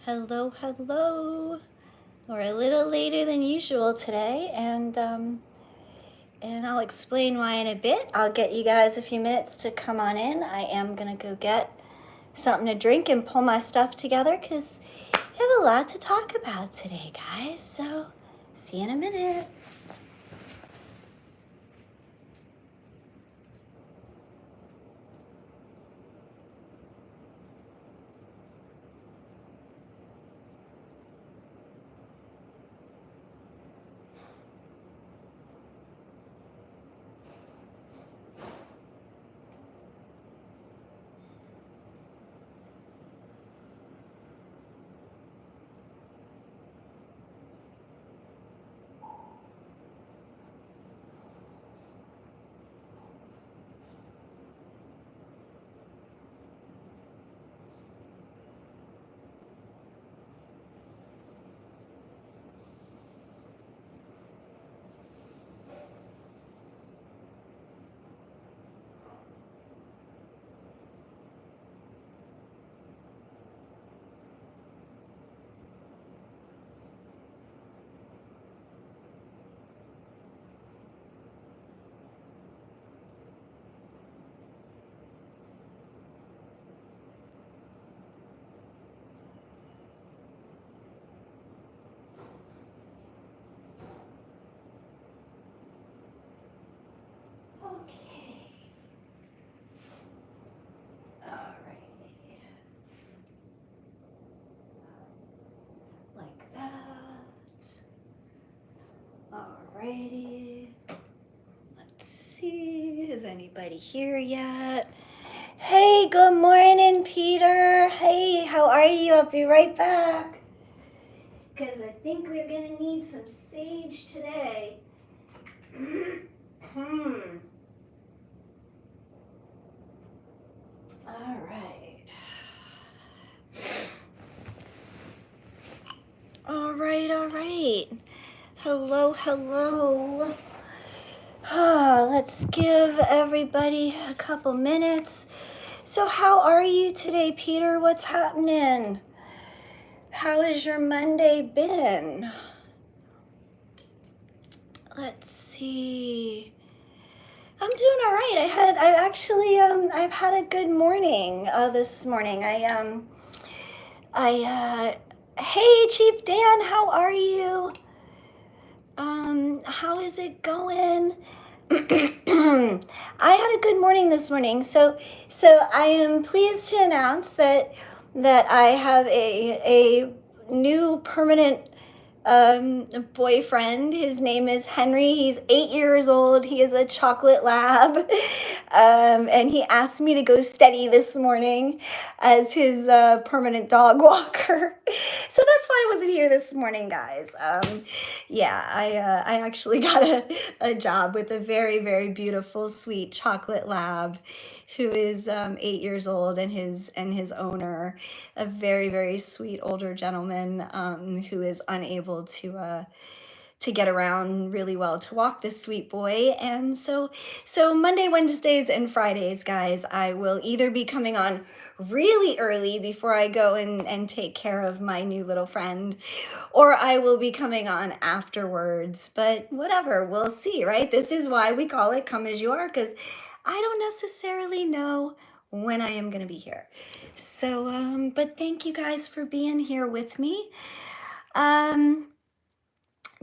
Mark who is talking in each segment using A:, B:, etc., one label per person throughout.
A: Hello, hello. We're a little later than usual today, and I'll explain why in a bit. I'll get you guys a few minutes to come on in. I am gonna go get something to drink and pull my stuff together because I have a lot to talk about today, guys. So, see you in a minute. Okay. Alrighty. Like that. Alrighty. Let's see. Is anybody here yet? Hey, good morning, Peter. Hey, how are you? I'll be right back. Because I think we're going to need some sage today. All right. All right, all right. Hello, hello. Let's give everybody a couple minutes. So how are you today, Peter? What's happening? How has your Monday been? Let's see. I'm doing all right. I've had a good morning this morning. Hey, Chief Dan, how are you? How is it going? I had a good morning this morning. So I am pleased to announce that I have a new permanent boyfriend. His name is Henry. He's 8 years old. He is a chocolate lab. And he asked me to go steady this morning as his permanent dog walker. So that's why I wasn't here this morning, guys. I actually got a job with a very, very beautiful, sweet chocolate lab who is 8 years old, and his owner, a very, very sweet older gentleman who is unable to get around really well to walk this sweet boy. And so Monday, Wednesdays, and Fridays, guys, I will either be coming on really early before I go and take care of my new little friend, or I will be coming on afterwards. But whatever, we'll see, right? This is why we call it Come As You Are, because I don't necessarily know when I am going to be here. So, but thank you guys for being here with me.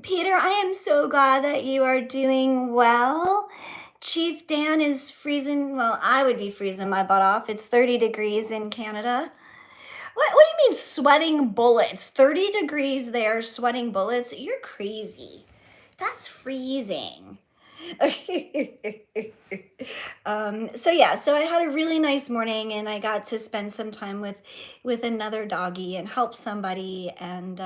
A: Peter, I am so glad that you are doing well. Chief Dan is freezing. Well, I would be freezing my butt off. It's 30 degrees in Canada. What do you mean sweating bullets? 30 degrees there, sweating bullets? You're crazy. That's freezing. So I had a really nice morning, and I got to spend some time with another doggy and help somebody, and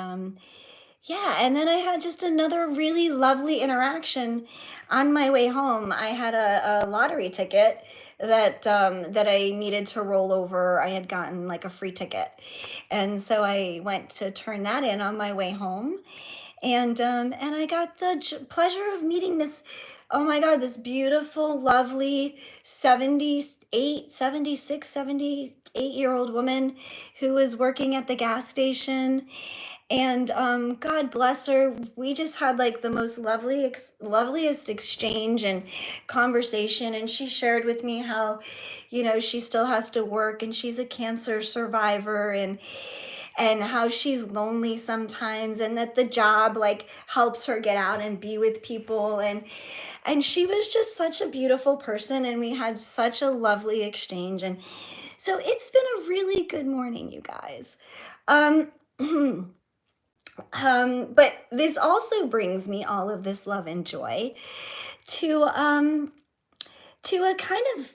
A: and then I had just another really lovely interaction on my way home. I had a lottery ticket that I needed to roll over. I had gotten like a free ticket, and so I went to turn that in on my way home, and I got the pleasure of meeting this, oh my God, this beautiful, lovely 78 8-year-old woman who was working at the gas station. And God bless her. We just had like the most loveliest exchange and conversation. And she shared with me how, she still has to work and she's a cancer survivor, and how she's lonely sometimes, and that the job like helps her get out and be with people. And she was just such a beautiful person, and we had such a lovely exchange. And so it's been a really good morning, you guys. But this also brings me all of this love and joy to a kind of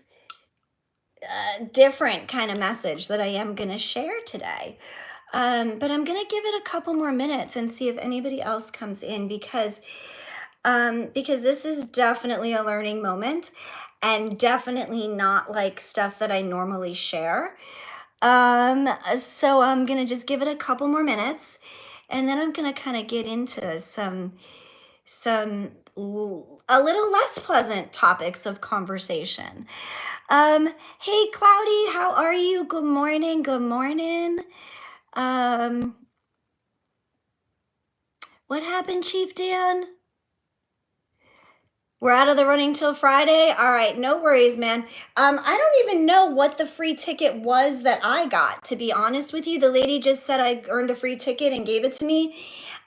A: different kind of message that I am going to share today. But I'm going to give it a couple more minutes and see if anybody else comes in, because this is definitely a learning moment, and definitely not like stuff that I normally share. So I'm going to just give it a couple more minutes, and then I'm going to kind of get into a little less pleasant topics of conversation. Hey, Cloudy, how are you? Good morning. Good morning. What happened, Chief Dan? We're out of the running till Friday? All right, no worries, man. I don't even know what the free ticket was that I got, to be honest with you. The lady just said I earned a free ticket and gave it to me.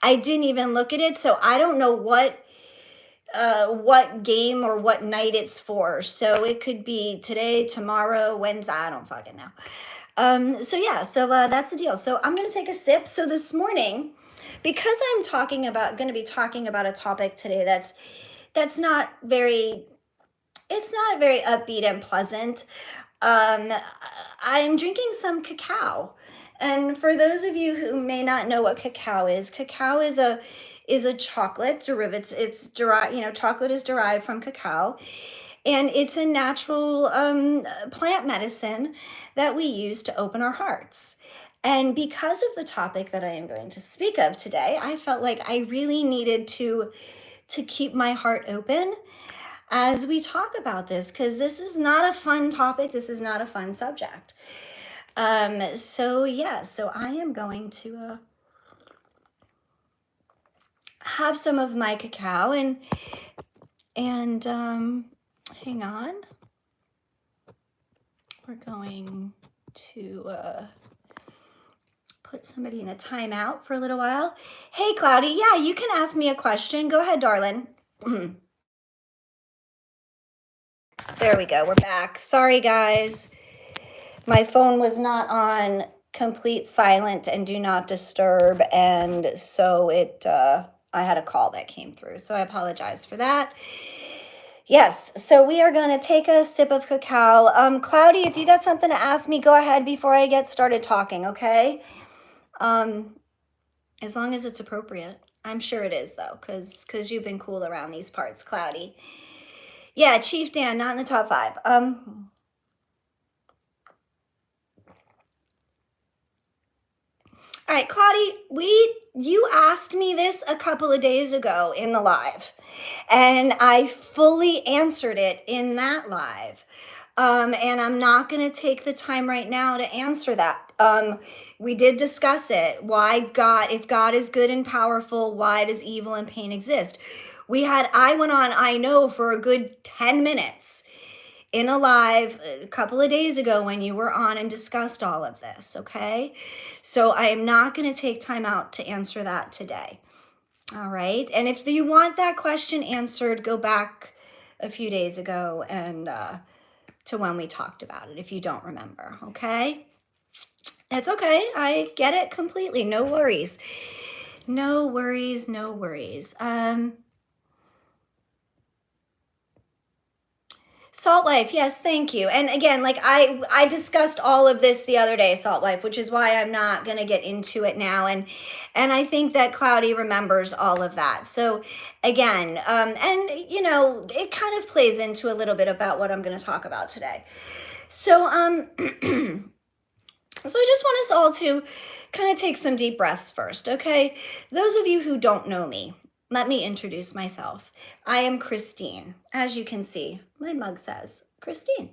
A: I didn't even look at it, so I don't know what game or what night it's for. So it could be today, tomorrow, Wednesday, I don't fucking know. So that's the deal. So I'm going to take a sip. So this morning, because I'm going to be talking about a topic today that's not very upbeat and pleasant. I'm drinking some cacao. And for those of you who may not know what cacao is a chocolate derivative. It's derived, chocolate is derived from cacao, and it's a natural plant medicine that we use to open our hearts. And because of the topic that I am going to speak of today, I felt like I really needed to keep my heart open as we talk about this, because this is not a fun topic. This is not a fun subject. So I am going to have some of my cacao, and hang on. We're going to put somebody in a timeout for a little while. Hey, Cloudy. Yeah, you can ask me a question. Go ahead, darling. There we go. We're back. Sorry, guys. My phone was not on complete silent and do not disturb, and so I had a call that came through, so I apologize for that. Yes, so we are going to take a sip of cacao. Cloudy, if you got something to ask me, go ahead before I get started talking, okay? As long as it's appropriate. I'm sure it is, though, because you've been cool around these parts, Cloudy. Yeah, Chief Dan, not in the top 5. All right, Cloudy, you asked me this a couple of days ago in the live, and I fully answered it in that live. And I'm not going to take the time right now to answer that. We did discuss it. If God is good and powerful, why does evil and pain exist? I went on, I know, for a good 10 minutes in a live a couple of days ago when you were on and discussed all of this, okay? So I am not going to take time out to answer that today. All right. And if you want that question answered, go back a few days ago and to when we talked about it, if you don't remember, okay? That's okay. I get it completely. No worries. No worries. No worries. Salt Life, yes, thank you. And again, like I discussed all of this the other day, Salt Life, which is why I'm not going to get into it now. And I think that Cloudy remembers all of that. So again, it kind of plays into a little bit about what I'm going to talk about today. So, so I just want us all to kind of take some deep breaths first, okay? Those of you who don't know me, let me introduce myself. I am Christine. As you can see, my mug says Christine.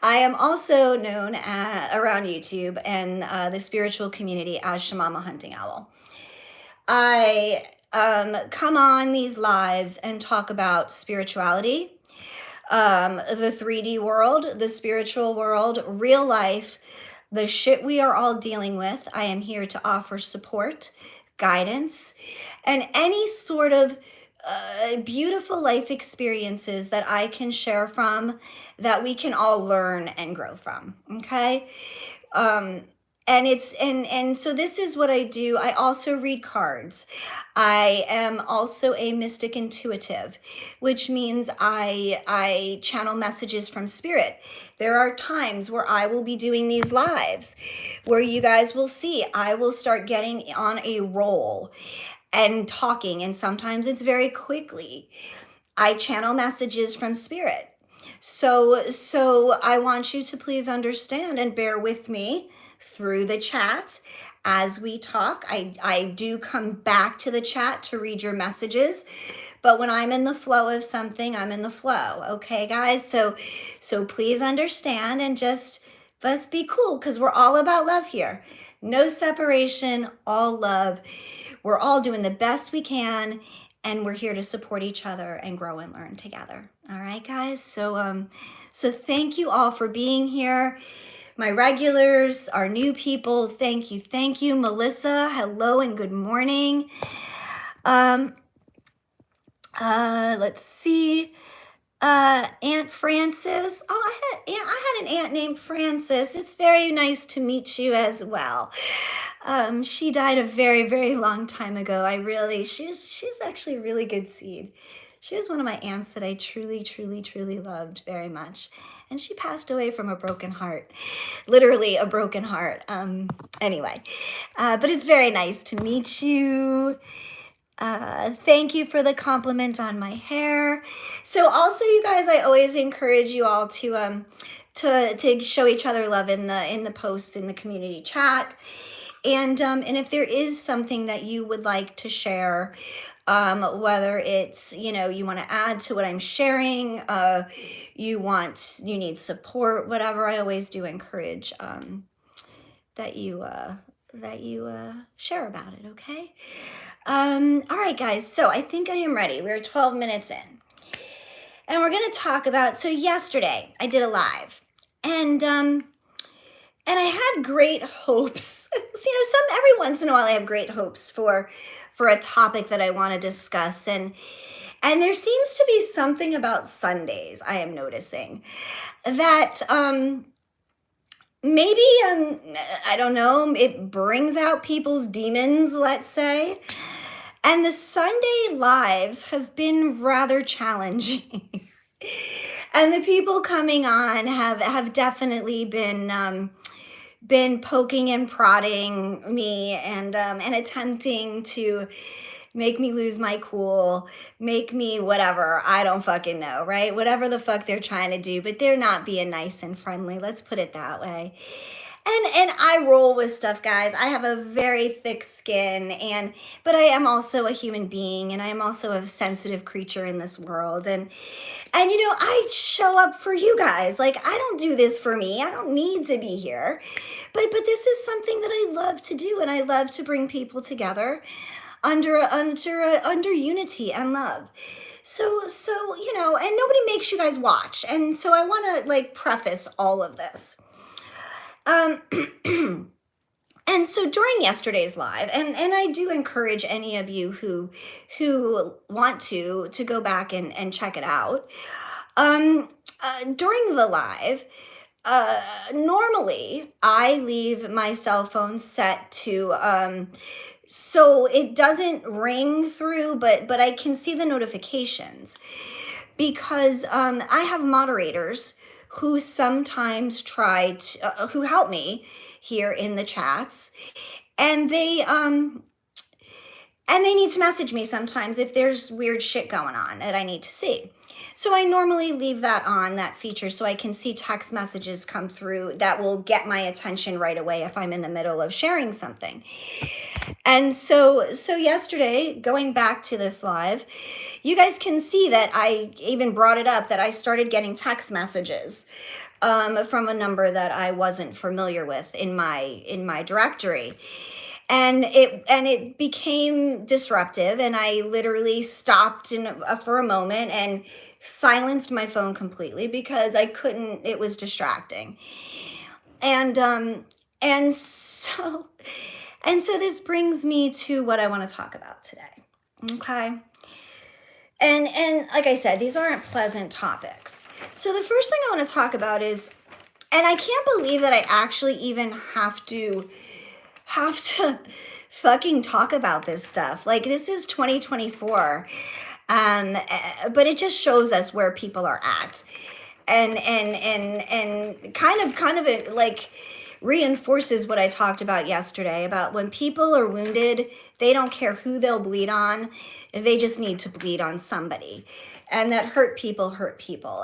A: I am also known around YouTube and the spiritual community as Shamama Hunting Owl. I come on these lives and talk about spirituality, the 3D world, the spiritual world, real life, the shit we are all dealing with. I am here to offer support, guidance, and any sort of beautiful life experiences that I can share from, that we can all learn and grow from. Okay. Um, and so this is what I do. I also read cards. I am also a mystic intuitive, which means I channel messages from spirit. There are times where I will be doing these lives where you guys will see I will start getting on a roll and talking, and sometimes it's very quickly. I channel messages from spirit. So I want you to please understand and bear with me through the chat as we talk. I do come back to the chat to read your messages, but when I'm in the flow of something, I'm in the flow. Okay, guys? So please understand and just let's be cool, because we're all about love here. No separation, all love. We're all doing the best we can, and we're here to support each other and grow and learn together. All right, guys? So thank you all for being here. My regulars, our new people, thank you. Thank you. Melissa, hello and good morning. Let's see. Aunt Frances. Oh, I had an aunt named Frances. It's very nice to meet you as well. She died a very, very long time ago. She's actually a really good seed. She was one of my aunts that I truly, truly, truly loved very much. And she passed away from a broken heart, literally a broken heart. Anyway, but it's very nice to meet you. Thank you for the compliment on my hair. So also, you guys, I always encourage you all to show each other love in the posts in the community chat. And if there is something that you would like to share, whether it's, you want to add to what I'm sharing, you need support, whatever, I always do encourage that you share about it. Okay. All right, guys. So I think I am ready. We're 12 minutes in, and we're going to talk about. So yesterday I did a live, and I had great hopes. Every once in a while I have great hopes for a topic that I want to discuss, and there seems to be something about Sundays I am noticing that maybe I don't know, it brings out people's demons, let's say. And the Sunday lives have been rather challenging. And the people coming on have definitely been poking and prodding me and attempting to make me lose my cool, make me whatever, I don't fucking know, right? Whatever the fuck they're trying to do, but they're not being nice and friendly. Let's put it that way. And I roll with stuff, guys. I have a very thick skin, but I am also a human being, and I am also a sensitive creature in this world. And I show up for you guys. Like, I don't do this for me. I don't need to be here. But this is something that I love to do, and I love to bring people together under unity and love. So and nobody makes you guys watch. And so I want to preface all of this. And so during yesterday's live, and I do encourage any of you who want to go back and check it out. During the live, normally I leave my cell phone set to so it doesn't ring through, but I can see the notifications, because I have moderators who sometimes try to who help me here in the chats, and they need to message me sometimes if there's weird shit going on that I need to see. So I normally leave that on, that feature, so I can see text messages come through that will get my attention right away if I'm in the middle of sharing something. And so yesterday, going back to this live, you guys can see that I even brought it up that I started getting text messages from a number that I wasn't familiar with in my directory. And it became disruptive, and I literally stopped for a moment and silenced my phone completely because I couldn't, it was distracting. And and so this brings me to what I want to talk about today. Okay? And like I said, these aren't pleasant topics. So the first thing I want to talk about is, and I can't believe that I actually even have to fucking talk about this stuff. Like, this is 2024. But it just shows us where people are at. And kind of it, like, reinforces what I talked about yesterday about when people are wounded, they don't care who they'll bleed on. They just need to bleed on somebody. And that hurt people.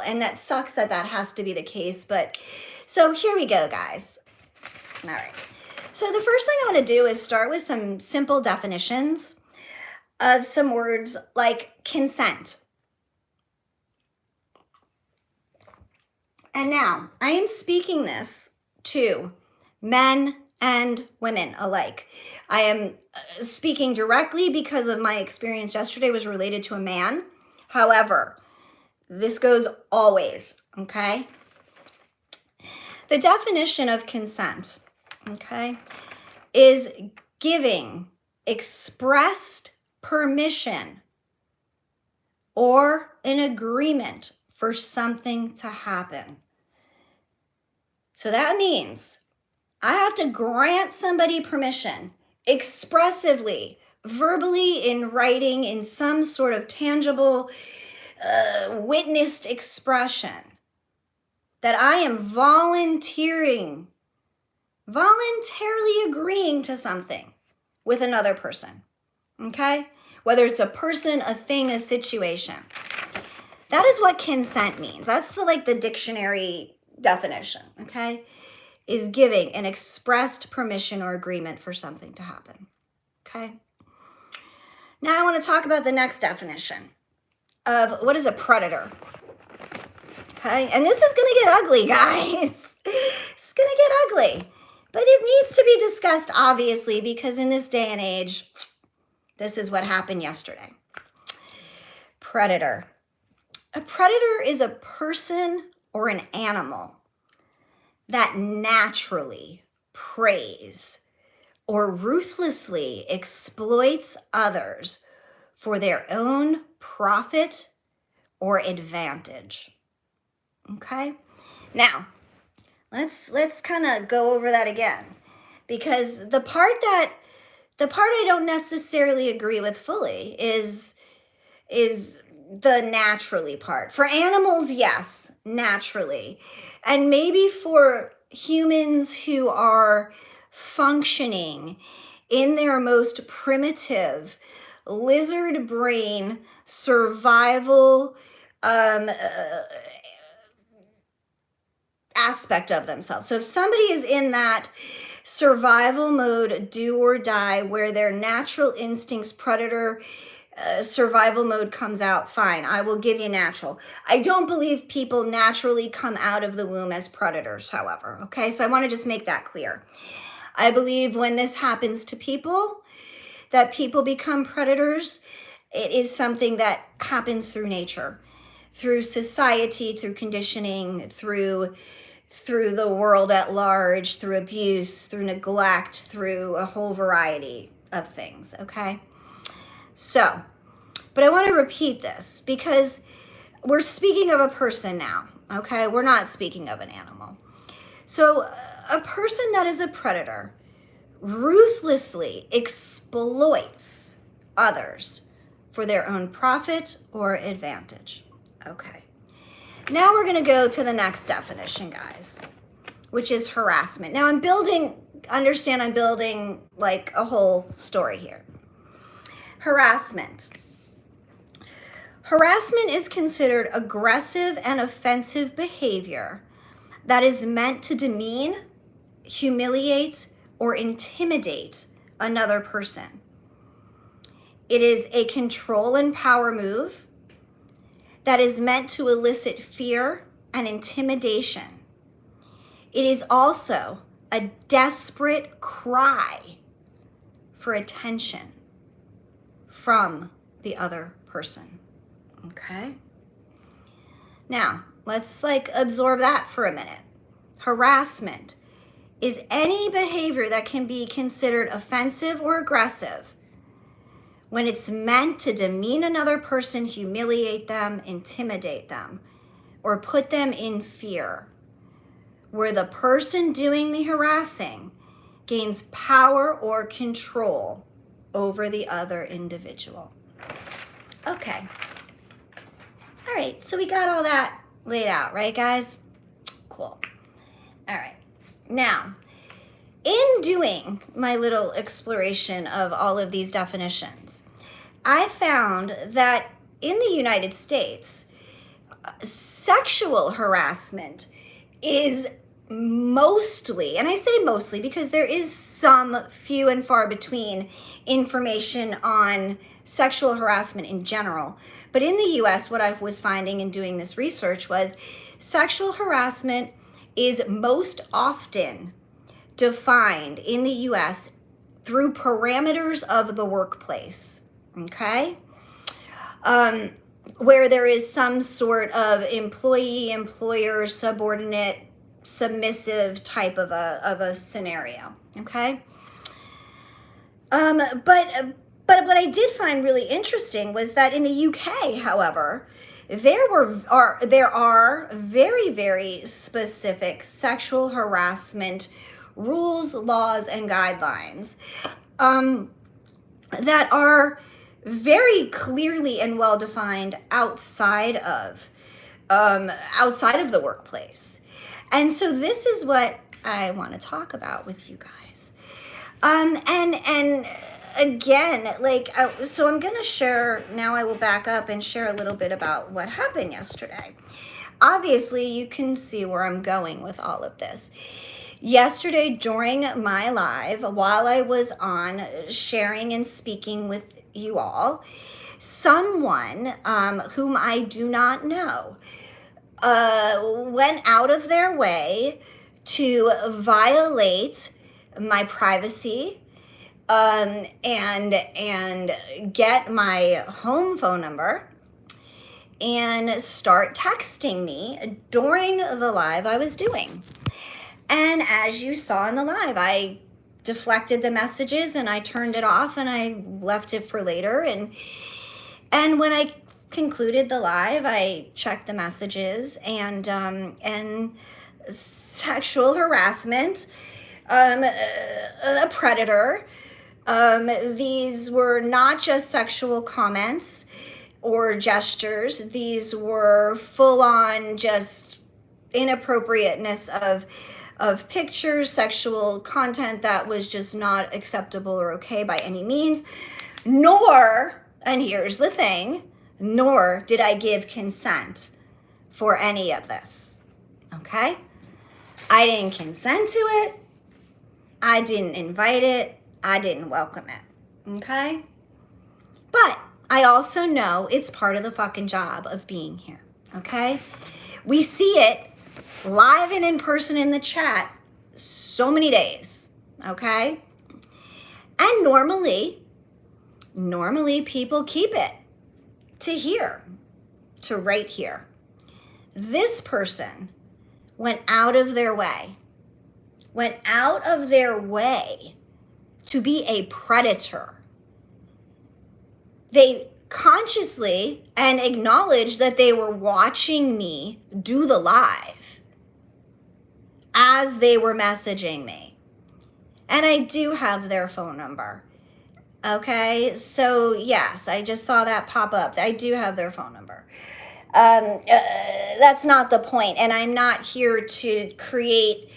A: And that sucks that has to be the case. But so here we go, guys. All right. So the first thing I want to do is start with some simple definitions of some words like consent. And now I am speaking this to men and women alike. I am speaking directly because of my experience yesterday was related to a man. However, this goes always, okay? The definition of consent, okay, is giving expressed permission or an agreement for something to happen. So that means I have to grant somebody permission expressively, verbally, in writing, in some sort of tangible, witnessed expression, that I am voluntarily agreeing to something with another person, okay? Whether it's a person, a thing, a situation. That is what consent means. That's the dictionary definition, okay? Is giving an expressed permission or agreement for something to happen, okay? Now I want to talk about the next definition of what is a predator, okay? And this is going to get ugly, guys. It's going to get ugly. But it needs to be discussed, obviously, because in this day and age, this is what happened yesterday. Predator. A predator is a person or an animal that naturally preys or ruthlessly exploits others for their own profit or advantage. Okay? Now, let's kind of go over that again, because the part I don't necessarily agree with fully is the naturally part. For animals, yes, naturally. And maybe for humans who are functioning in their most primitive lizard brain survival aspect of themselves. So if somebody is in that survival mode, do or die, where their natural instincts, predator survival mode comes out, fine, I will give you natural. I don't believe people naturally come out of the womb as predators, however, okay? So I want to just make that clear. I believe when this happens to people, that people become predators, it is something that happens through nature, through society, through conditioning, through the world at large, through abuse, through neglect, through a whole variety of things, okay? So, but I want to repeat this because we're speaking of a person now, okay? We're not speaking of an animal. So a person that is a predator ruthlessly exploits others for their own profit or advantage. Okay. Now we're going to go to the next definition, guys, which is harassment. Now I'm building like a whole story here. Harassment. Harassment is considered aggressive and offensive behavior that is meant to demean, humiliate, or intimidate another person. It is a control and power move that is meant to elicit fear and intimidation It is also a desperate cry for attention from the other person. Okay? Now, let's absorb that for a minute. Harassment is any behavior that can be considered offensive or aggressive when it's meant to demean another person, humiliate them, intimidate them, or put them in fear, where the person doing the harassing gains power or control over the other individual. Okay. All right, so we got all that laid out, right, guys? Cool. All right. Now, in doing my little exploration of all of these definitions, I found that in the United States, sexual harassment is mostly, and I say mostly because there is some few and far between information on sexual harassment in general. But in the US, what I was finding in doing this research was sexual harassment is most often defined in the US through parameters of the workplace, okay? Where there is some sort of employee, employer, subordinate, submissive type of a scenario, okay? But what I did find really interesting was that in the UK, however, there are very, very specific sexual harassment rules, laws, and guidelines that are very clearly and well defined outside of the workplace. And so this is what I want to talk about with you guys. And again, so I'm going to share, now I will back up and share a little bit about what happened yesterday. Obviously, you can see where I'm going with all of this. Yesterday, during my live, while I was on sharing and speaking with you all, someone whom I do not know went out of their way to violate my privacy and get my home phone number and start texting me during the live I was doing. And as you saw in the live, I deflected the messages and I turned it off and I left it for later. And when I concluded the live, I checked the messages and sexual harassment, a predator. These were not just sexual comments or gestures. These were full on just inappropriateness of pictures, sexual content that was just not acceptable or okay by any means, nor, and here's the thing, nor did I give consent for any of this, okay? I didn't consent to it. I didn't invite it. I didn't welcome it, okay? But I also know it's part of the fucking job of being here, okay? We see it live and in person in the chat so many days, okay? And normally people keep it to here, to right here. This person went out of their way to be a predator. They consciously and acknowledged that they were watching me do the live as they were messaging me. And I do have their phone number. Okay, so yes, I just saw that pop up. I do have their phone number. That's not the point, and I'm not here to create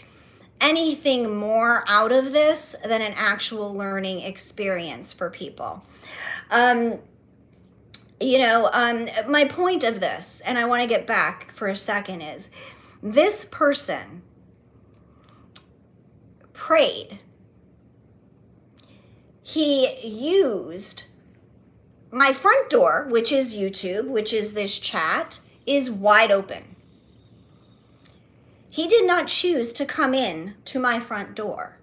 A: anything more out of this than an actual learning experience for people. My point of this, and I want to get back for a second, is this person prayed. He used my front door, which is YouTube, which is this chat, is wide open. He did not choose to come in to my front door.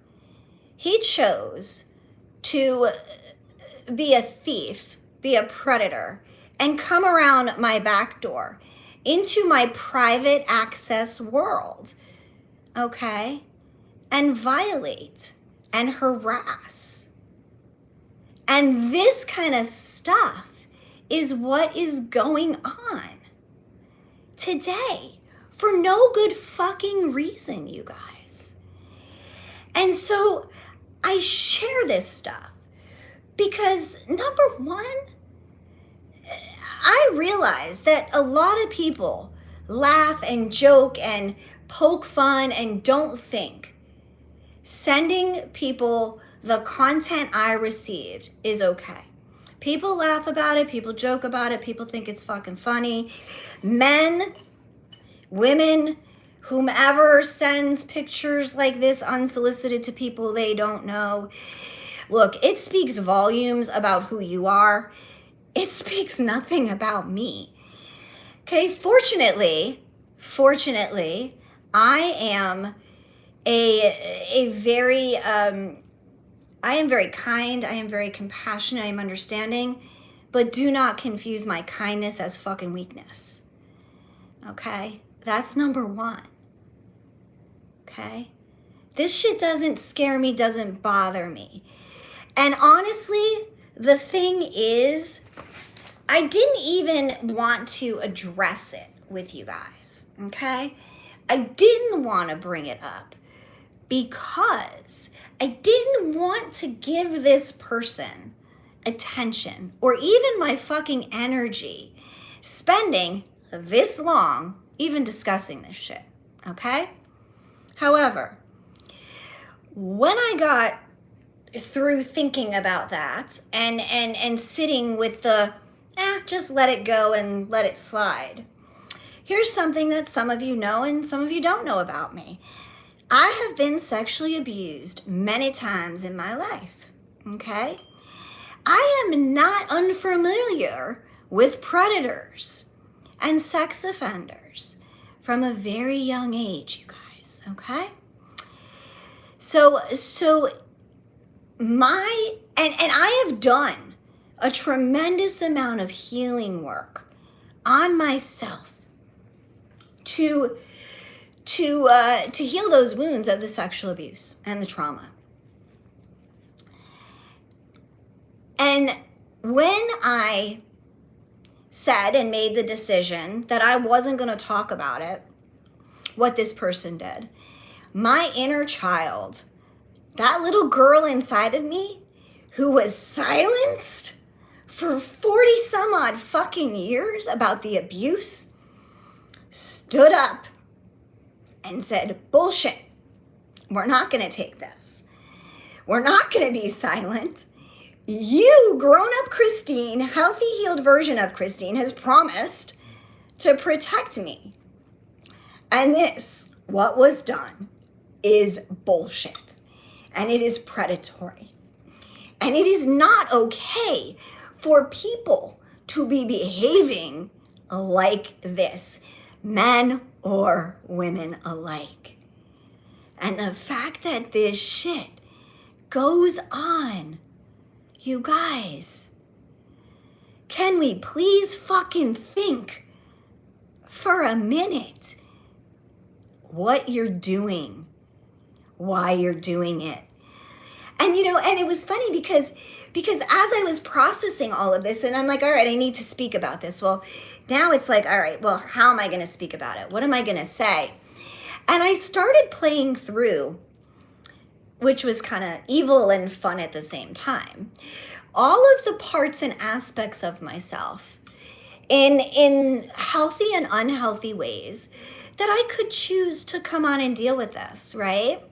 A: He chose to be a thief, be a predator, and come around my back door into my private access world, okay? And violate and harass. And this kind of stuff is what is going on today for no good fucking reason, you guys. And so I share this stuff because, number one, I realize that a lot of people laugh and joke and poke fun and don't think sending people the content I received is okay. People laugh about it, people joke about it, people think it's fucking funny. Men, women, whomever sends pictures like this unsolicited to people they don't know. Look, it speaks volumes about who you are. It speaks nothing about me. Okay, fortunately, I am I am very kind, I am very compassionate, I am understanding, but do not confuse my kindness as fucking weakness. Okay? That's number one. Okay? This shit doesn't scare me, doesn't bother me. And honestly, the thing is, I didn't even want to address it with you guys, okay? I didn't want to bring it up because I didn't want to give this person attention or even my fucking energy spending this long even discussing this shit, okay? However, when I got through thinking about that and sitting with the just let it go and let it slide, here's something that some of you know and some of you don't know about me. I have been sexually abused many times in my life, okay? I am not unfamiliar with predators and sex offenders from a very young age, you guys, okay? So I have done a tremendous amount of healing work on myself to heal those wounds of the sexual abuse and the trauma. And when I said and made the decision that I wasn't going to talk about it, what this person did, my inner child, that little girl inside of me who was silenced for 40 some odd fucking years about the abuse, stood up and said, bullshit, we're not going to take this. We're not going to be silent. You, grown-up Christine, healthy, healed version of Christine, has promised to protect me. And this, what was done, is bullshit. And it is predatory. And it is not okay for people to be behaving like this, men or women alike. And the fact that this shit goes on, you guys, can we please fucking think for a minute what you're doing, why you're doing it? And and it was funny because as I was processing all of this, and I'm like, all right, I need to speak about this. Well, now it's like, all right, well, how am I going to speak about it? What am I going to say? And I started playing through, which was kind of evil and fun at the same time, all of the parts and aspects of myself in healthy and unhealthy ways that I could choose to come on and deal with this, right?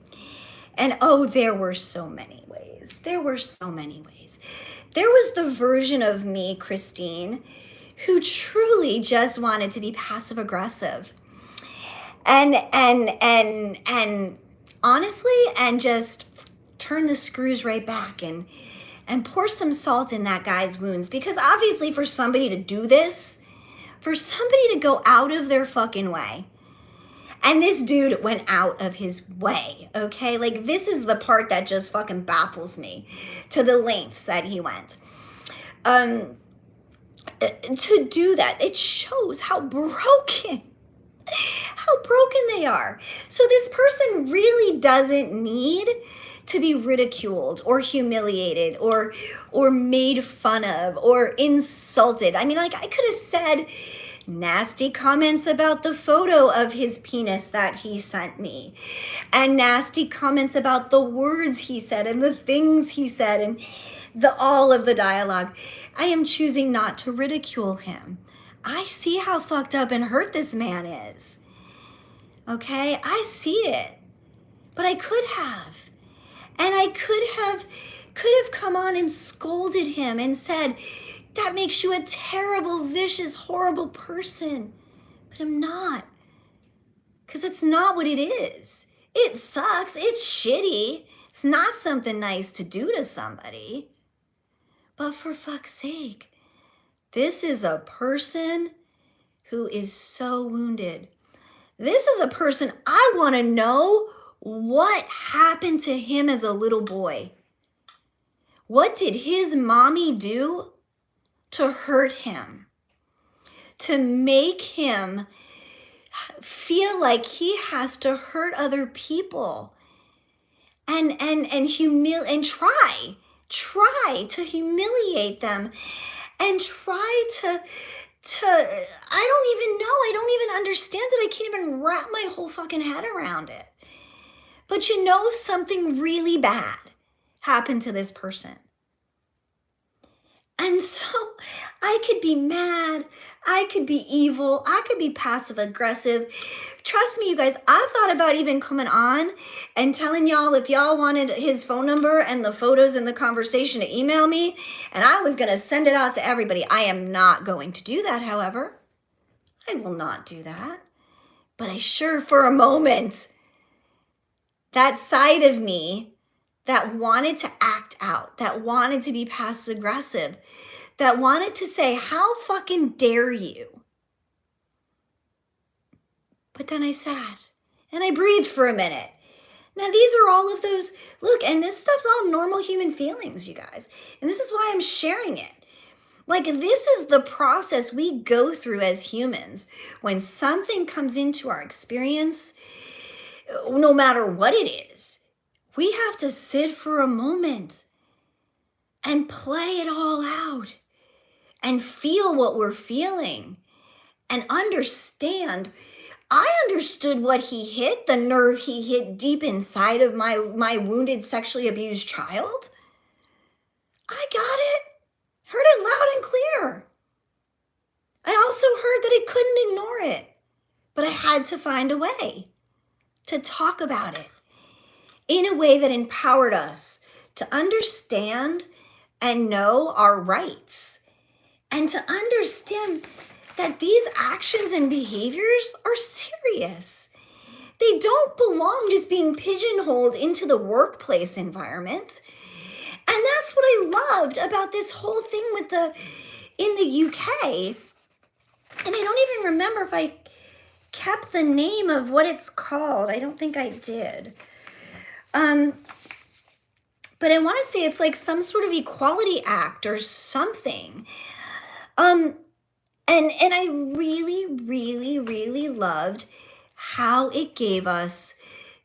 A: And there were so many ways. There were so many ways. There was the version of me, Christine, who truly just wanted to be passive aggressive. And honestly, and just turn the screws right back and pour some salt in that guy's wounds. Because obviously for somebody to do this, for somebody to go out of their fucking way And this dude went out of his way, okay? Like, this is the part that just fucking baffles me, to the lengths that he went. To do that, it shows how broken they are. So this person really doesn't need to be ridiculed or humiliated or made fun of or insulted. I mean, like, I could have said nasty comments about the photo of his penis that he sent me, and nasty comments about the words he said and the things he said and all of the dialogue. I am choosing not to ridicule him. I see how fucked up and hurt this man is. Okay, I see it. But I could have. And I could have come on and scolded him and said, that makes you a terrible, vicious, horrible person. But I'm not. Because it's not what it is. It sucks. It's shitty. It's not something nice to do to somebody. But for fuck's sake, this is a person who is so wounded. This is a person, I want to know what happened to him as a little boy. What did his mommy do to hurt him? To make him feel like he has to hurt other people and try to humiliate them and try to I don't even understand it. I can't even wrap my whole fucking head around it. But you know, something really bad happened to this person. And so I could be mad, I could be evil, I could be passive aggressive. Trust me, you guys, I've thought about even coming on and telling y'all if y'all wanted his phone number and the photos in the conversation to email me, and I was going to send it out to everybody. I am not going to do that, however. I will not do that. But I sure, for a moment, that side of me that wanted to act out, that wanted to be passive aggressive, that wanted to say, how fucking dare you? But then I sat and I breathed for a minute. Now, these are all of those, look, and this stuff's all normal human feelings, you guys. And this is why I'm sharing it. Like, this is the process we go through as humans when something comes into our experience, no matter what it is. We have to sit for a moment and play it all out and feel what we're feeling and understand. I understood what he hit, the nerve he hit deep inside of my wounded, sexually abused child. I got it. Heard it loud and clear. I also heard that I couldn't ignore it, but I had to find a way to talk about it in a way that empowered us to understand and know our rights and to understand that these actions and behaviors are serious. They don't belong just being pigeonholed into the workplace environment. And that's what I loved about this whole thing in the UK. And I don't even remember if I kept the name of what it's called. I don't think I did. But I want to say it's like some sort of equality act or something. And I really, really, really loved how it gave us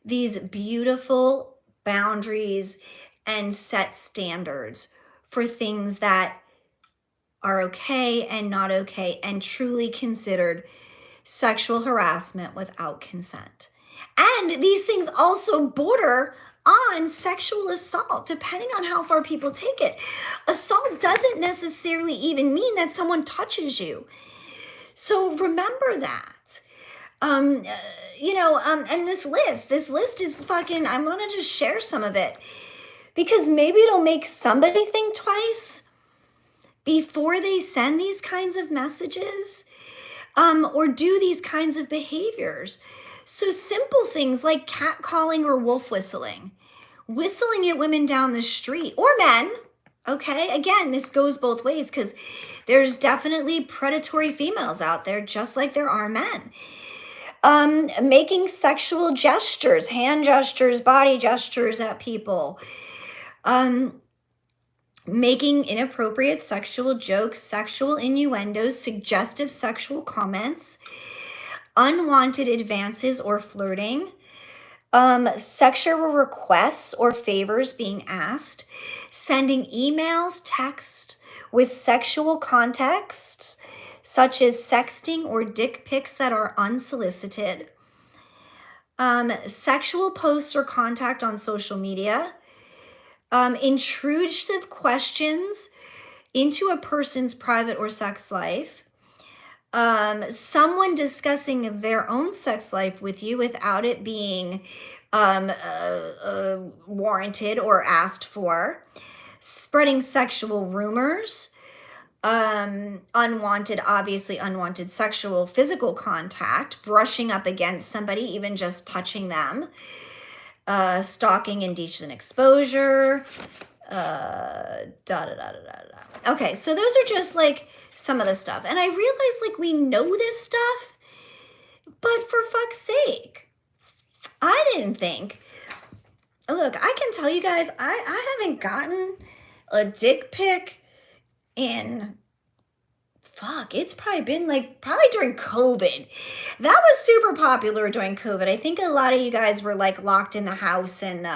A: these beautiful boundaries and set standards for things that are okay and not okay and truly considered sexual harassment without consent. And these things also border on sexual assault, depending on how far people take it. Assault doesn't necessarily even mean that someone touches you. So remember that. And this list is fucking, I'm going to just share some of it because maybe it'll make somebody think twice before they send these kinds of messages or do these kinds of behaviors. So simple things like catcalling or wolf whistling at women down the street or men. Okay, again, this goes both ways because there's definitely predatory females out there, just like there are men. Making sexual gestures, hand gestures, body gestures at people. Making inappropriate sexual jokes, sexual innuendos, suggestive sexual comments, unwanted advances or flirting, sexual requests or favors being asked, sending emails, texts with sexual contexts, such as sexting or dick pics that are unsolicited, sexual posts or contact on social media, intrusive questions into a person's private or sex life, someone discussing their own sex life with you without it being warranted or asked for, spreading sexual rumors, obviously unwanted sexual physical contact, brushing up against somebody, even just touching them, stalking, indecent exposure, Okay, so those are just like some of the stuff. And I realize like we know this stuff, but for fuck's sake, I didn't think. Look, I can tell you guys, I haven't gotten a dick pic in, it's probably been probably during COVID. That was super popular during COVID. I think a lot of you guys were like locked in the house and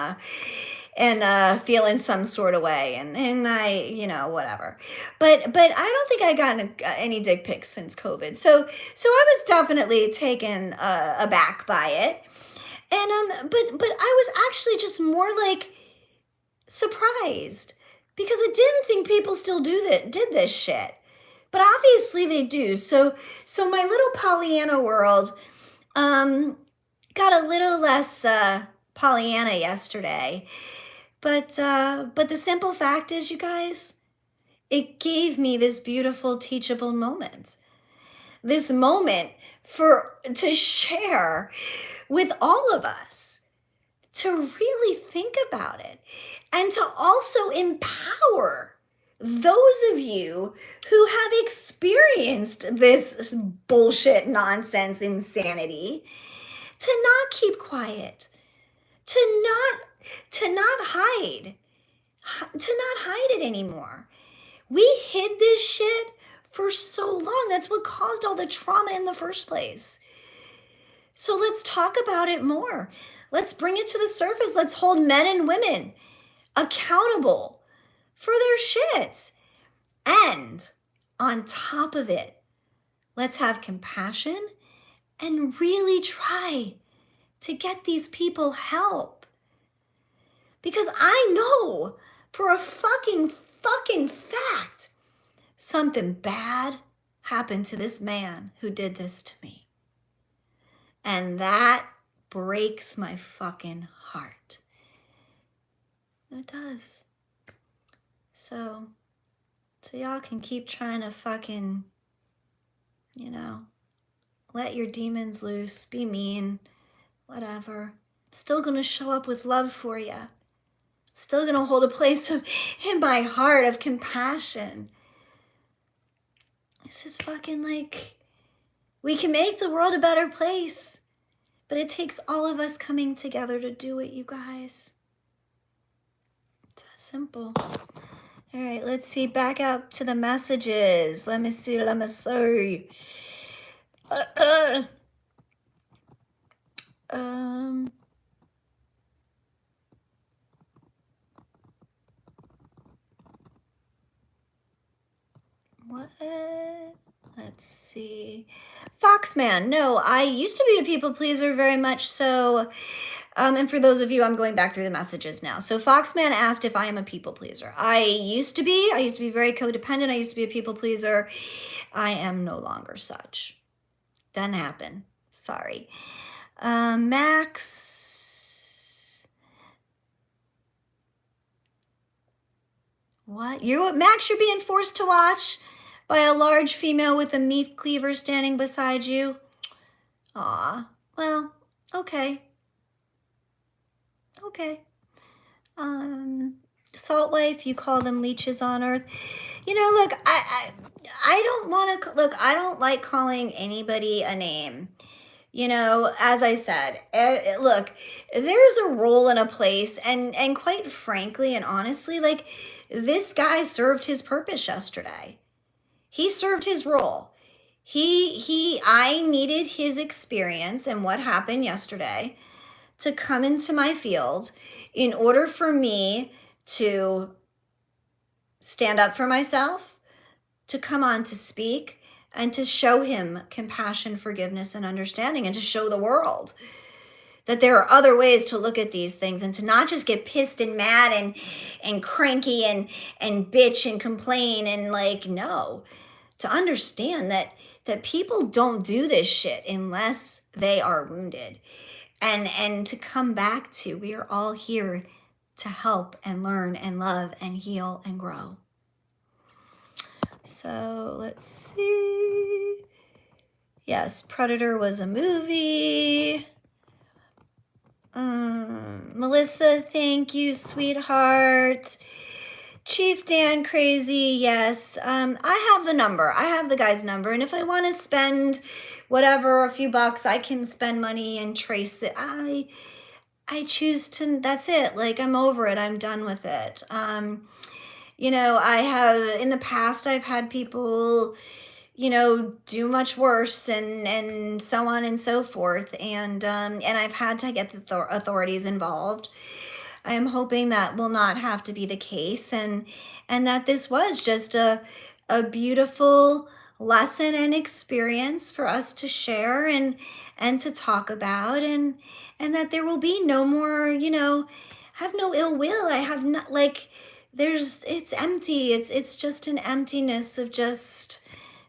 A: feeling some sort of way, and I, whatever. But I don't think I got any dick pics since COVID. So I was definitely taken aback by it. And but I was actually just more like surprised, because I didn't think people still did this shit. But obviously they do. So my little Pollyanna world got a little less Pollyanna yesterday. But the simple fact is, you guys, it gave me this beautiful teachable moment. This moment to share with all of us, to really think about it, and to also empower those of you who have experienced this bullshit, nonsense, insanity, to not keep quiet, to not hide it anymore. We hid this shit for so long. That's what caused all the trauma in the first place. So let's talk about it more. Let's bring it to the surface. Let's hold men and women accountable for their shit. And on top of it, let's have compassion and really try to get these people help. Because I know for a fucking fact, something bad happened to this man who did this to me. And that breaks my fucking heart. It does. So y'all can keep trying to fucking, let your demons loose, be mean, whatever. Still gonna show up with love for you. Still gonna hold a place in my heart of compassion. This is fucking we can make the world a better place, but it takes all of us coming together to do it, you guys. It's that simple. All right, let's see, back up to the messages. Let me see. What? Let's see. Foxman, no, I used to be a people pleaser very much so. And for those of you, I'm going back through the messages now. So Foxman asked if I am a people pleaser. I used to be very codependent. I used to be a people pleaser. I am no longer such. Doesn't happen. Sorry. Max. What? Max, you're being forced to watch by a large female with a meat cleaver standing beside you. Aw. Well, okay. Okay. Salt wife, you call them leeches on earth. Look, I don't want to, I don't like calling anybody a name, As I said, look, there's a role and a place, and quite frankly and honestly, like, this guy served his purpose yesterday. He served his role. I needed his experience and what happened yesterday to come into my field in order for me to stand up for myself, to come on to speak, and to show him compassion, forgiveness, and understanding, and to show the world that there are other ways to look at these things, and to not just get pissed and mad and cranky and bitch and complain, and like, no, to understand that people don't do this shit unless they are wounded, and to come back to, we are all here to help and learn and love and heal and grow. So let's see. Yes, Predator was a movie. Melissa, thank you, sweetheart. Chief Dan Crazy, yes. I have the number. I have the guy's number. And if I want to spend whatever, a few bucks, I can spend money and trace it. I choose to, that's it. Like, I'm over it. I'm done with it. I have, in the past, I've had people, do much worse, and so on and so forth. And I've had to get the authorities involved. I am hoping that will not have to be the case, and that this was just a beautiful lesson and experience for us to share and to talk about, and that there will be no more, I have no ill will. I have not, like, it's empty. It's just an emptiness of just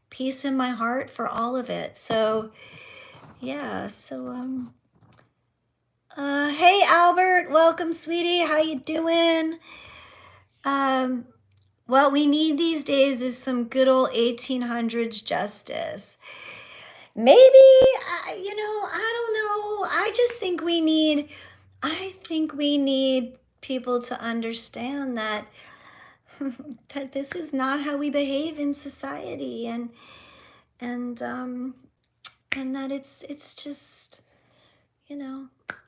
A: peace in my heart for all of it. So yeah, so hey Albert, welcome sweetie, how you doing? What we need these days is some good old 1800s justice. Maybe, I don't know. I think we need people to understand that that this is not how we behave in society, and that it's just,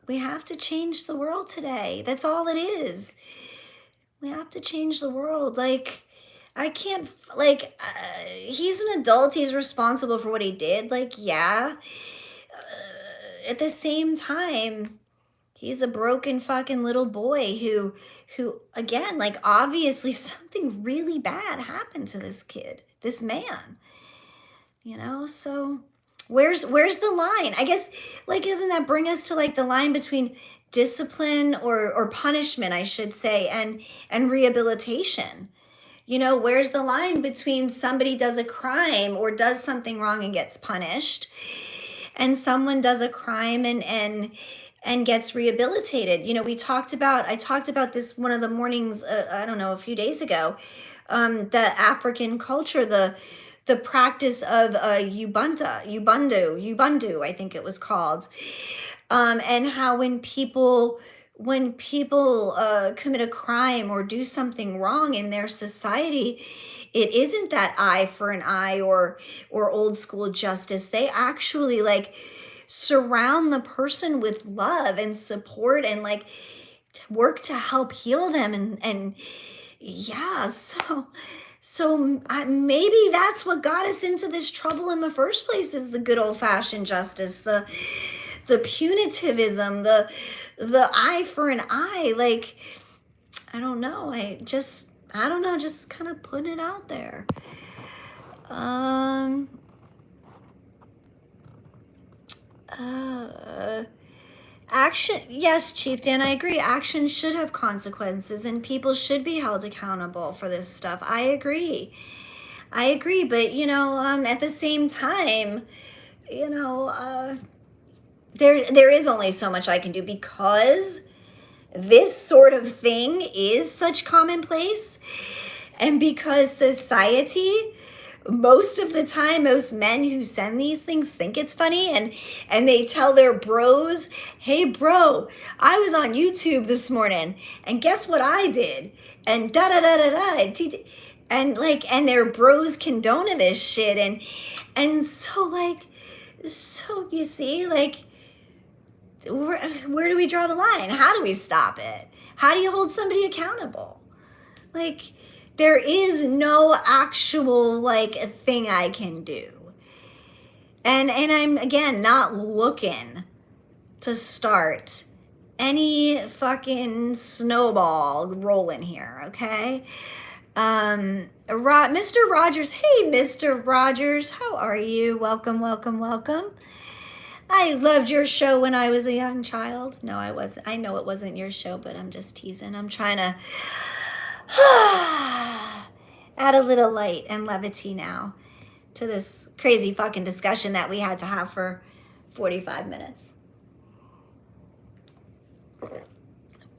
A: we have to change the world today. That's all it is. We have to change the world. Like, I can't, like, he's an adult. He's responsible for what he did. Like, yeah. At the same time, he's a broken fucking little boy who again, like, obviously something really bad happened to this kid, this man, so where's the line? I guess, like, doesn't that bring us to, like, the line between discipline or punishment, I should say, and rehabilitation? Where's the line between somebody does a crime or does something wrong and gets punished, and someone does a crime and gets rehabilitated? I talked about this one of the mornings, I don't know, a few days ago, the African culture, the practice of Ubuntu, I think it was called, and how when people commit a crime or do something wrong in their society, it isn't that eye for an eye or old school justice. They actually, like, surround the person with love and support, and, like, work to help heal them, and yeah, so maybe that's what got us into this trouble in the first place, is the good old-fashioned justice, the punitivism, the eye for an eye. Like, I don't know, just kind of putting it out there. Action, yes, Chief Dan, I agree. Action should have consequences, and people should be held accountable for this stuff. I agree, but at the same time, there is only so much I can do, because this sort of thing is such commonplace, and because society, most of the time, most men who send these things think it's funny, and they tell their bros, hey bro, I was on YouTube this morning and guess what I did, and da da da da da, and their bros condone this shit, and so, like, So you see, like, where do we draw the line? How do we stop it? How do you hold somebody accountable? Like, there is no actual, like, thing I can do. And I'm, again, not looking to start any fucking snowball rolling here, okay? Mr. Rogers, hey, Mr. Rogers, how are you? Welcome, welcome, welcome. I loved your show when I was a young child. No, I wasn't. I know it wasn't your show, but I'm just teasing. I'm trying to add a little light and levity now to this crazy fucking discussion that we had to have for 45 minutes.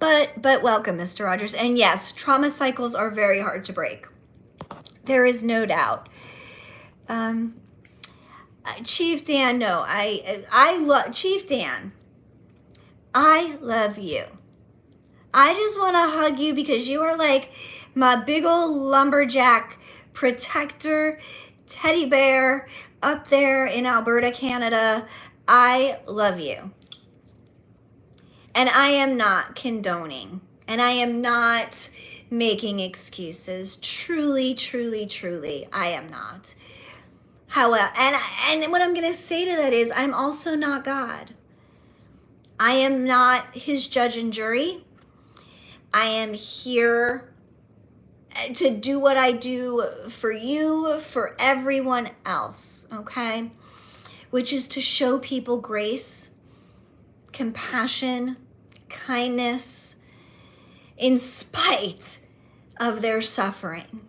A: But welcome, Mr. Rogers. And yes, trauma cycles are very hard to break. There is no doubt. Chief Dan, no, I love Chief Dan. I love you. I just want to hug you because you are like my big old lumberjack protector teddy bear up there in Alberta, Canada. I love you. And I am not condoning, and I am not making excuses. Truly, truly, truly, I am not. However, and what I'm going to say to that is, I'm also not God. I am not his judge and jury. I am here to do what I do for you, for everyone else, okay? Which is to show people grace, compassion, kindness, in spite of their suffering,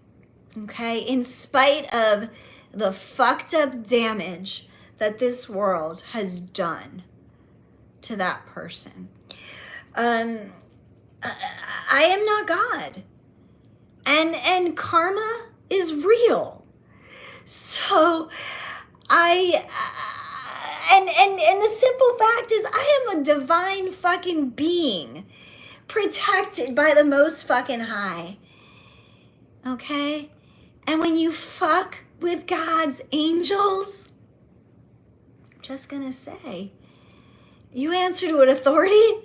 A: okay? In spite of the fucked up damage that this world has done to that person. I am not God. And karma is real. So and the simple fact is, I am a divine fucking being, protected by the most fucking high. Okay? And when you fuck with God's angels, I'm just gonna say, you answer to an authority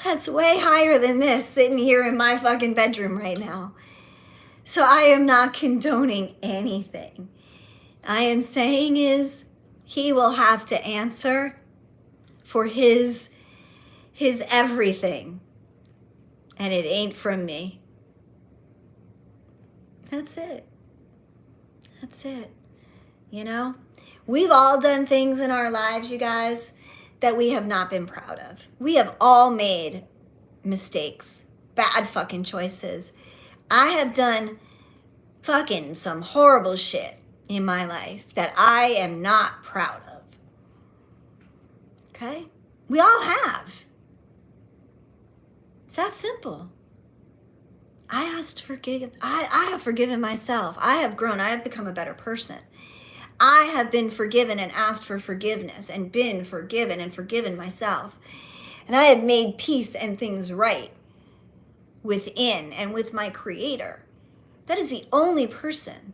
A: that's way higher than this sitting here in my fucking bedroom right now. So I am not condoning anything. I am saying is, he will have to answer for his everything. And it ain't from me. That's it. That's it. You know? We've all done things in our lives, you guys, that we have not been proud of. We have all made mistakes, bad fucking choices. I have done fucking some horrible shit in my life that I am not proud of. Okay? We all have. It's that simple. I have forgiven myself. I have grown. I have become a better person. I have been forgiven and asked for forgiveness and been forgiven and forgiven myself. And I have made peace and things right within and with my Creator. That is the only person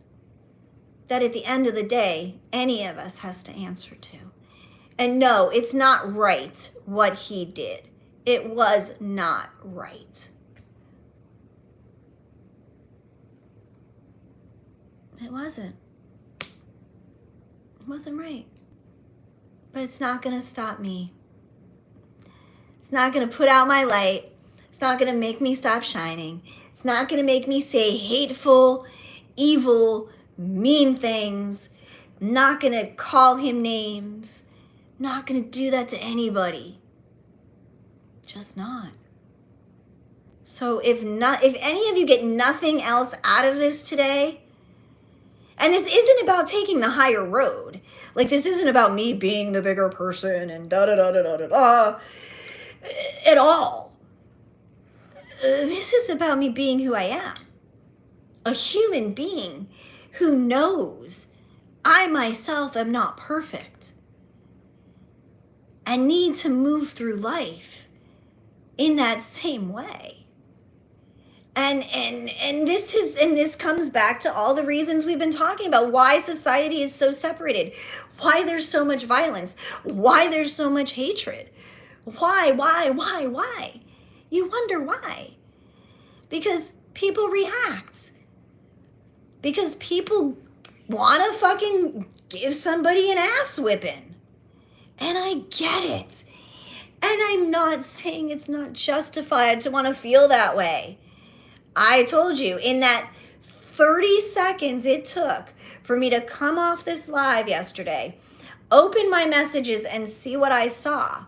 A: that at the end of the day, any of us has to answer to. And no, it's not right what he did. It was not right. It wasn't. It wasn't right. But it's not going to stop me. It's not going to put out my light. It's not going to make me stop shining. It's not going to make me say hateful, evil, mean things. I'm not going to call him names. I'm not going to do that to anybody. Just not. So if any of you get nothing else out of this today, and this isn't about taking the higher road. Like, this isn't about me being the bigger person and da-da-da-da-da-da-da at all. This is about me being who I am. A human being who knows I myself am not perfect and need to move through life in that same way. And this comes back to all the reasons we've been talking about, why society is so separated, why there's so much violence, why there's so much hatred. Why? You wonder why. Because people react. Because people want to fucking give somebody an ass whipping. And I get it. And I'm not saying it's not justified to want to feel that way. I told you, in that 30 seconds it took for me to come off this live yesterday, open my messages and see what I saw.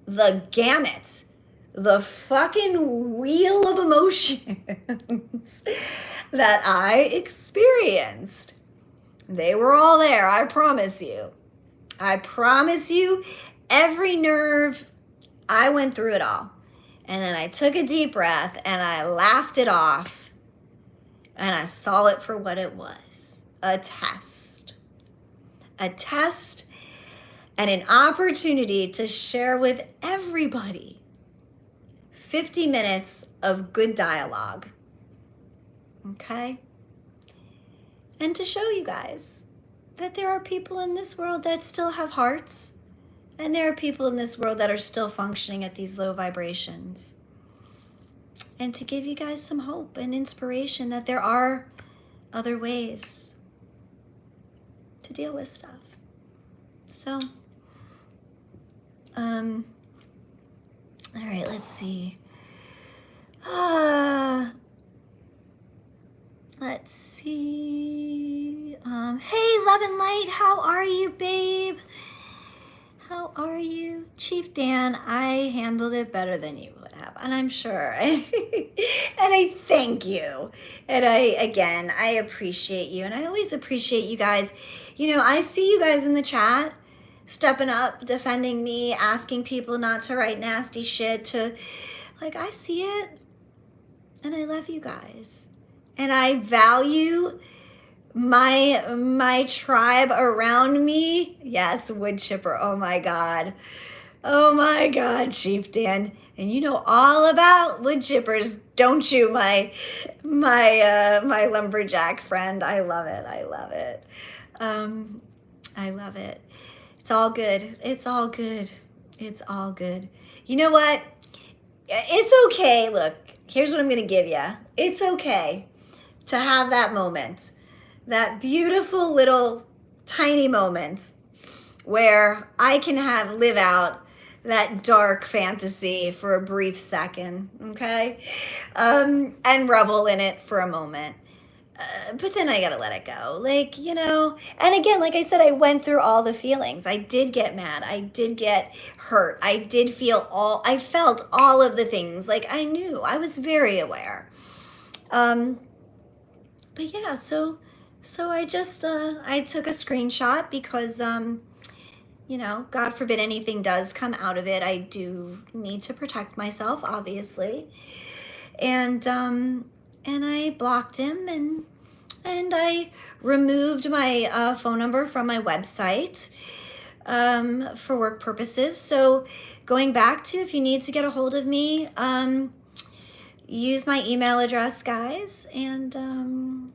A: The gamut, the fucking wheel of emotions that I experienced. They were all there, I promise you. I promise you, every nerve, I went through it all. And then I took a deep breath and I laughed it off. And I saw it for what it was. A test. A test and an opportunity to share with everybody 50 minutes of good dialogue. Okay? And to show you guys that there are people in this world that still have hearts. And there are people in this world that are still functioning at these low vibrations. And to give you guys some hope and inspiration that there are other ways to deal with stuff. So, all right, let's see. Let's see. Hey, Love and Light, how are you, babe? How are you? Chief Dan, I handled it better than you would have, and I'm sure. And I thank you. And I appreciate you. And I always appreciate you guys. You know, I see you guys in the chat, stepping up, defending me, asking people not to write nasty shit I see it. And I love you guys. And I value my tribe around me. Yes, wood chipper. Oh my God, Chief Dan. And you know all about wood chippers, don't you, my lumberjack friend? I love it. I love it. It's all good. It's all good. You know what? It's okay. Look, here's what I'm gonna give you. It's okay to have that moment. That beautiful little tiny moment where I can live out that dark fantasy for a brief second, okay? And revel in it for a moment. But then I gotta let it go. And again, like I said, I went through all the feelings. I did get mad. I did get hurt. I felt all of the things. I knew. I was very aware. But yeah, so I just, I took a screenshot because, God forbid anything does come out of it. I do need to protect myself, obviously. And I blocked him and I removed my phone number from my website for work purposes. So going back to, if you need to get a hold of me, use my email address, guys. And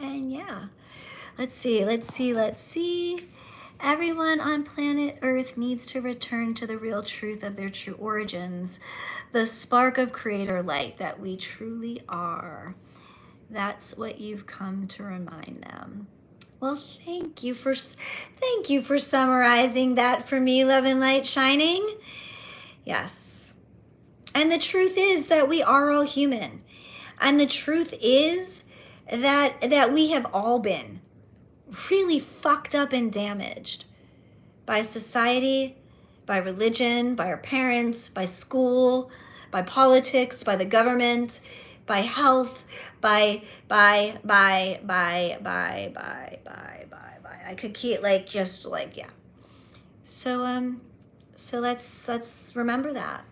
A: yeah, let's see. Everyone on planet Earth needs to return to the real truth of their true origins, the spark of creator light that we truly are. That's what you've come to remind them. Well, thank you for summarizing that for me, Love and Light Shining. Yes. And the truth is that we are all human. And the truth is that we have all been really fucked up and damaged by society, by religion, by our parents, by school, by politics, by the government, by health, by. I could keep yeah. So let's remember that.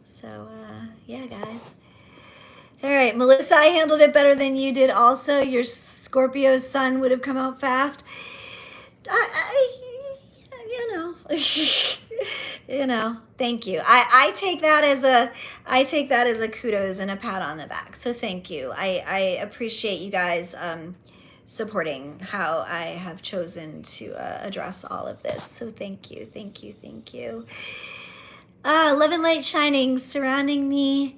A: So yeah, guys. All right, Melissa, I handled it better than you did also. Your Scorpio sun would have come out fast. You know, thank you. I take that as a kudos and a pat on the back. So thank you. I appreciate you guys supporting how I have chosen to address all of this. So thank you, thank you, thank you. Love and light shining surrounding me,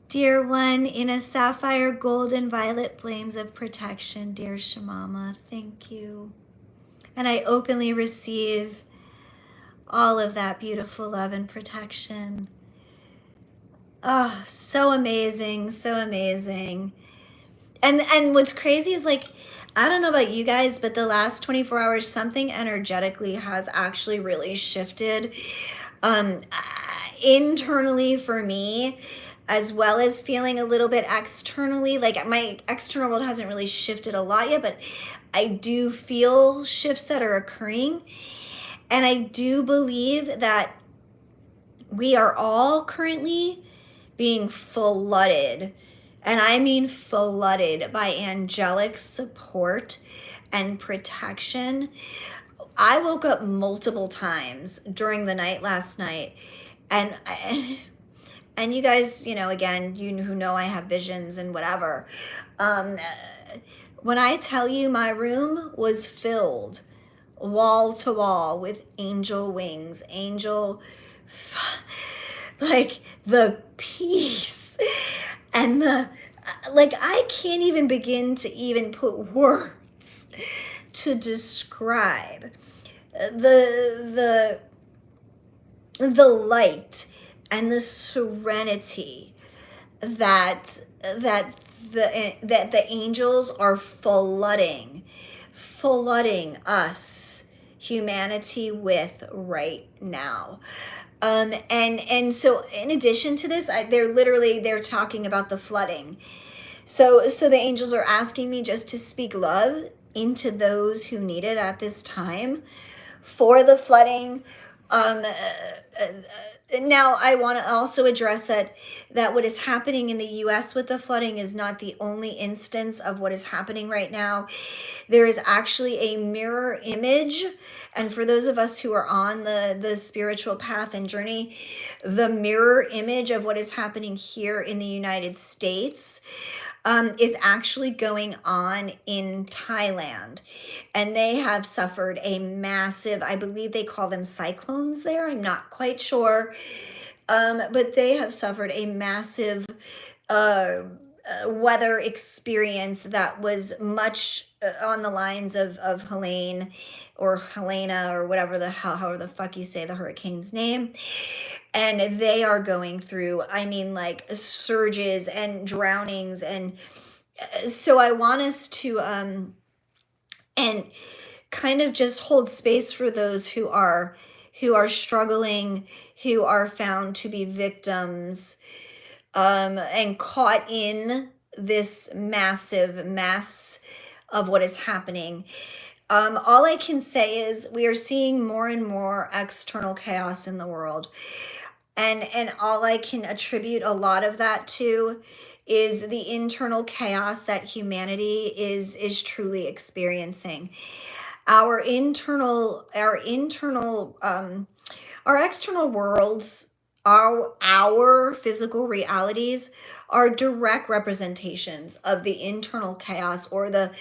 A: dear one, in a sapphire, gold, and violet flames of protection, dear Shamama. Thank you. And I openly receive all of that beautiful love and protection. Oh, so amazing, so amazing. And what's crazy is, like, I don't know about you guys, but the last 24 hours, something energetically has actually really shifted internally for me, as well as feeling a little bit externally. Like, my external world hasn't really shifted a lot yet, but I do feel shifts that are occurring. And I do believe that we are all currently being flooded, and I mean flooded, by angelic support and protection. I woke up multiple times during the night last night, and and you guys, you know, again, you who know I have visions and whatever. When I tell you my room was filled wall to wall with angel wings, like the peace and the, like, I can't even begin to even put words to describe the light and the serenity that the angels are flooding us, humanity, with right now. And so in addition to this, they're talking about the flooding. So the angels are asking me just to speak love into those who need it at this time for the flooding. Now I want to also address that what is happening in the US with the flooding is not the only instance of what is happening right now. There is actually a mirror image, and for those of us who are on the spiritual path and journey, the mirror image of what is happening here in the United States is actually going on in Thailand. And they have suffered a massive, I believe they call them cyclones there. I'm not quite sure. But they have suffered a massive weather experience that was much on the lines of Helene or Helena or whatever the hell, however the fuck you say the hurricane's name. And they are going through, I mean, like, surges and drownings. And so I want us to and kind of just hold space for those who are struggling, who are found to be victims, and caught in this massive mess of what is happening. All I can say is we are seeing more and more external chaos in the world. And all I can attribute a lot of that to is the internal chaos that humanity is truly experiencing. Our external worlds, our physical realities, are direct representations of the internal chaos or the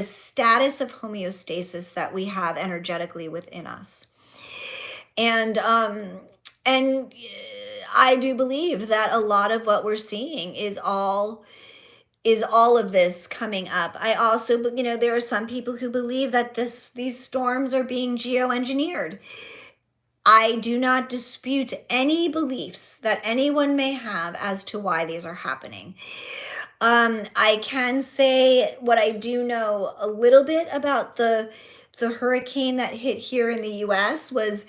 A: status of homeostasis that we have energetically within us. And I do believe that a lot of what we're seeing is all of this coming up. I also, there are some people who believe that these storms are being geoengineered. I do not dispute any beliefs that anyone may have as to why these are happening. I can say what I do know a little bit about the hurricane that hit here in the US was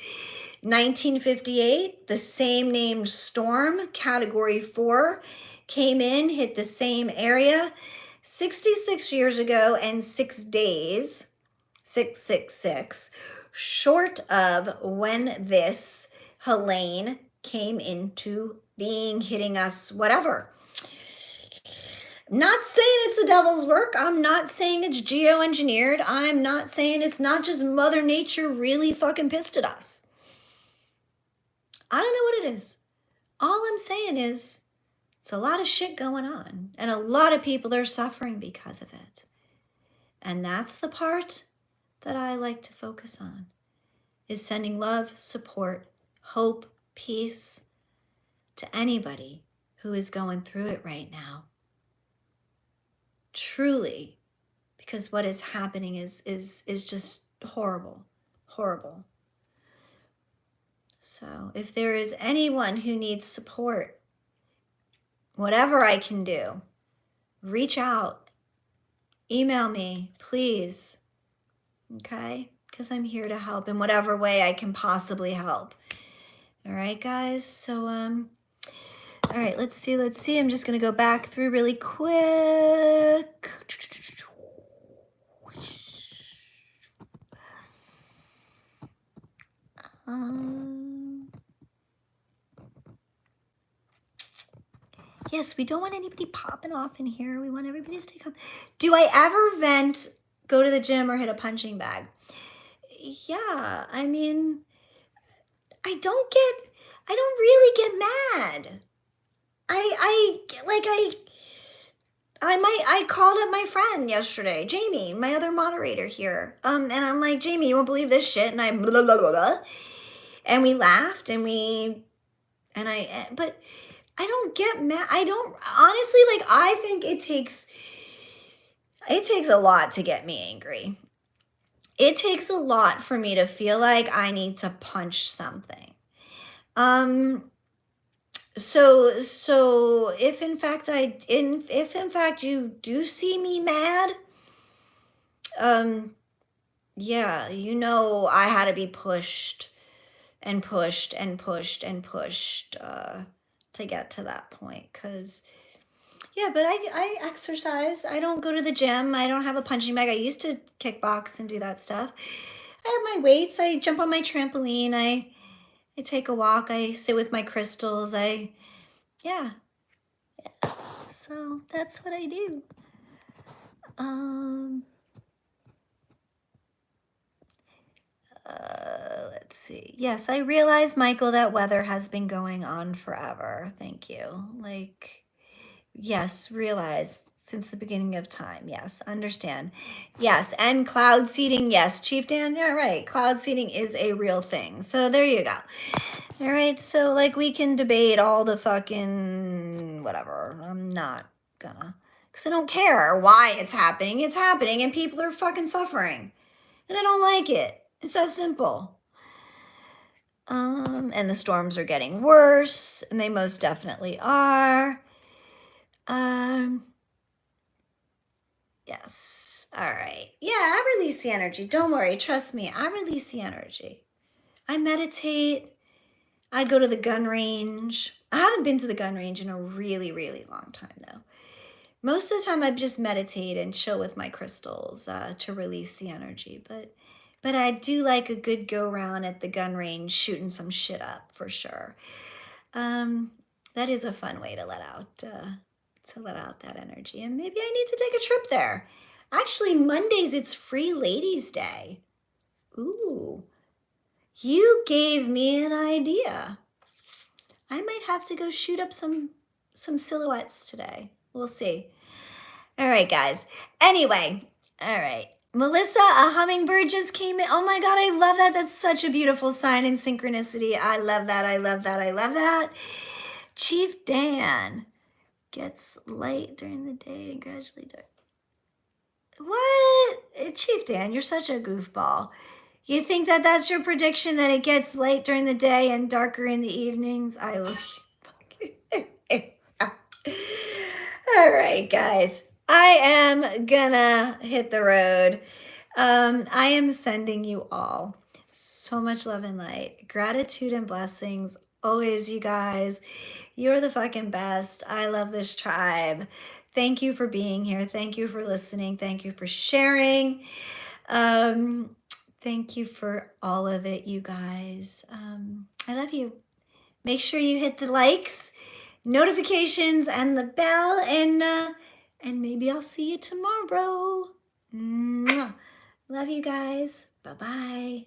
A: 1958. The same named storm, Category 4, came in, hit the same area 66 years ago and 6 days, 666, short of when this Helene came into being, hitting us, whatever. Not saying it's the devil's work. I'm not saying it's geoengineered. I'm not saying it's not just Mother Nature really fucking pissed at us. I don't know what it is. All I'm saying is it's a lot of shit going on, and a lot of people are suffering because of it. And that's the part that I like to focus on, is sending love, support, hope, peace to anybody who is going through it right now. Truly, because what is happening is just horrible, horrible. So if there is anyone who needs support, whatever I can do, reach out, email me, please. Okay? Because I'm here to help in whatever way I can possibly help. All right, guys? So, all right, let's see. I'm just going to go back through really quick. Yes, we don't want anybody popping off in here. We want everybody to stay calm. Do I ever vent, go to the gym, or hit a punching bag? Yeah, I mean, I don't really get mad. I called up my friend yesterday, Jamie, my other moderator here. And I'm like, Jamie, you won't believe this shit. And I blah, blah, blah, blah. And we laughed but I don't get mad. I don't, honestly, like, I think it takes a lot to get me angry. It takes a lot for me to feel like I need to punch something. So if in fact you do see me mad, yeah, you know, I had to be pushed and pushed and pushed and pushed, to get to that point. Cause yeah, but I exercise. I don't go to the gym. I don't have a punching bag. I used to kickbox and do that stuff. I have my weights. I jump on my trampoline. I take a walk. I sit with my crystals. Yeah. So that's what I do. Let's see. Yes, I realize, Michael, that weather has been going on forever. Thank you. Like, yes, realize since the beginning of time. Yes, understand. Yes, and cloud seeding. Yes, Chief Dan, yeah, right. Cloud seeding is a real thing. So there you go. All right, so like we can debate all the fucking whatever. I'm not gonna, because I don't care why it's happening. It's happening and people are fucking suffering. And I don't like it. It's that simple. And the storms are getting worse, and they most definitely are. Yes. All right. Yeah, I release the energy. Don't worry. Trust me. I release the energy. I meditate. I go to the gun range. I haven't been to the gun range in a really, really long time, though. Most of the time, I just meditate and chill with my crystals to release the energy. But I do like a good go-round at the gun range, shooting some shit up, for sure. That is a fun way to let out that energy. And maybe I need to take a trip there. Actually, Mondays, it's Free Ladies Day. Ooh. You gave me an idea. I might have to go shoot up some silhouettes today. We'll see. All right, guys. Anyway, all right. Melissa, a hummingbird just came in. Oh my God, I love that. That's such a beautiful sign in synchronicity. I love that. I love that. I love that. Chief Dan gets light during the day and gradually dark. What? Chief Dan, you're such a goofball. You think that that's your prediction, that it gets light during the day and darker in the evenings? I love you. All right, guys. I am gonna hit the road. I am sending you all so much love and light, gratitude and blessings. Always, you guys. You're the fucking best. I love this tribe. Thank you for being here. Thank you for listening. Thank you for sharing. Thank you for all of it, you guys. I love you. Make sure you hit the likes, notifications, and the bell, and maybe I'll see you tomorrow. Mwah. Love you guys. Bye-bye.